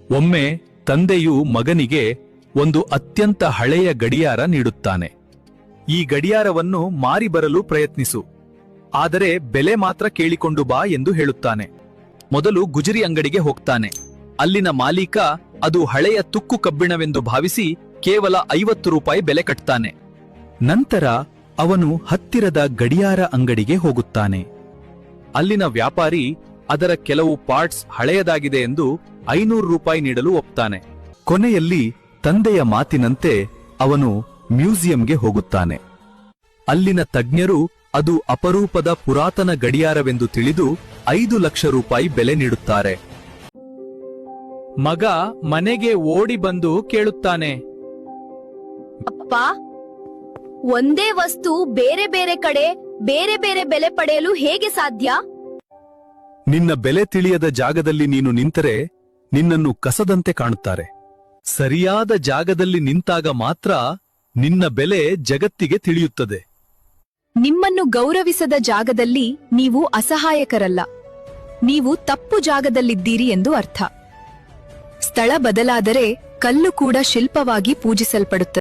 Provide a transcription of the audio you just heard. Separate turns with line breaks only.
ಒಮ್ಮೆ ತಂದೆಯು ಮಗನಿಗೆ ಒಂದು ಅತ್ಯಂತ ಹಳೆಯ ಗಡಿಯಾರ ನೀಡುತ್ತಾನೆ. ಈ ಗಡಿಯಾರವನ್ನು ಮಾರಿ ಬರಲು ಪ್ರಯತ್ನಿಸು, ಆದರೆ ಬೆಲೆ ಮಾತ್ರ ಕೇಳಿಕೊಂಡು ಬಾ ಎಂದು ಹೇಳುತ್ತಾನೆ. ಮೊದಲು ಗುಜರಿ ಅಂಗಡಿಗೆ ಹೋಗ್ತಾನೆ. ಅಲ್ಲಿನ ಮಾಲೀಕ ಅದು ಹಳೆಯ ತುಕ್ಕು ಕಬ್ಬಿಣವೆಂದು ಭಾವಿಸಿ ಕೇವಲ 50 ರೂಪಾಯಿ ಬೆಲೆ ಕಟ್ತಾನೆ. ನಂತರ ಅವನು ಹತ್ತಿರದ ಗಡಿಯಾರ ಅಂಗಡಿಗೆ ಹೋಗುತ್ತಾನೆ. ಅಲ್ಲಿನ ವ್ಯಾಪಾರಿ ಅದರ ಕೆಲವು ಪಾರ್ಟ್ಸ್ ಹಳೆಯದಾಗಿದೆ ಎಂದು 500 ರೂಪಾಯಿ ನೀಡಲು ಒಪ್ತಾನೆ. ಕೊನೆಯಲ್ಲಿ ತಂದೆಯ ಮಾತಿನಂತೆ ಅವನು ಮ್ಯೂಸಿಯಂಗೆ ಹೋಗುತ್ತಾನೆ. ಅಲ್ಲಿನ ತಜ್ಞರು ಅದು ಅಪರೂಪದ ಪುರಾತನ ಗಡಿಯಾರವೆಂದು ತಿಳಿದು 5 ಲಕ್ಷ ರೂಪಾಯಿ ಬೆಲೆ ನೀಡುತ್ತಾರೆ. ಮಗ ಮನೆಗೆ ಓಡಿ ಬಂದು ಕೇಳುತ್ತಾನೆ,
ಅಪ್ಪ, ಒಂದೇ ವಸ್ತು ಬೇರೆ ಬೇರೆ ಕಡೆ ಬೇರೆ ಬೇರೆ ಬೆಲೆ ಪಡೆಯಲು ಹೇಗೆ ಸಾಧ್ಯ?
ನಿನ್ನ ಬೆಲೆ ತಿಳಿಯದ ಜಾಗದಲ್ಲಿ ನೀನು ನಿಂತರೆ ನಿನ್ನನ್ನು ಕಸದಂತೆ ಕಾಣುತ್ತಾರೆ. ಸರಿಯಾದ ಜಾಗದಲ್ಲಿ ನಿಂತಾಗ ಮಾತ್ರ ನಿನ್ನ ಬೆಲೆ ಜಗತ್ತಿಗೆ ತಿಳಿಯುತ್ತದೆ.
ನಿಮ್ಮನ್ನು ಗೌರವಿಸದ ಜಾಗದಲ್ಲಿ ನೀವು ಅಸಹಾಯಕರಲ್ಲ, ನೀವು ತಪ್ಪು ಜಾಗದಲ್ಲಿದ್ದೀರಿ ಎಂದು ಅರ್ಥ. ಸ್ಥಳ ಬದಲಾದರೆ ಕಲ್ಲು ಕೂಡ ಶಿಲ್ಪವಾಗಿ ಪೂಜಿಸಲ್ಪಡುತ್ತದೆ.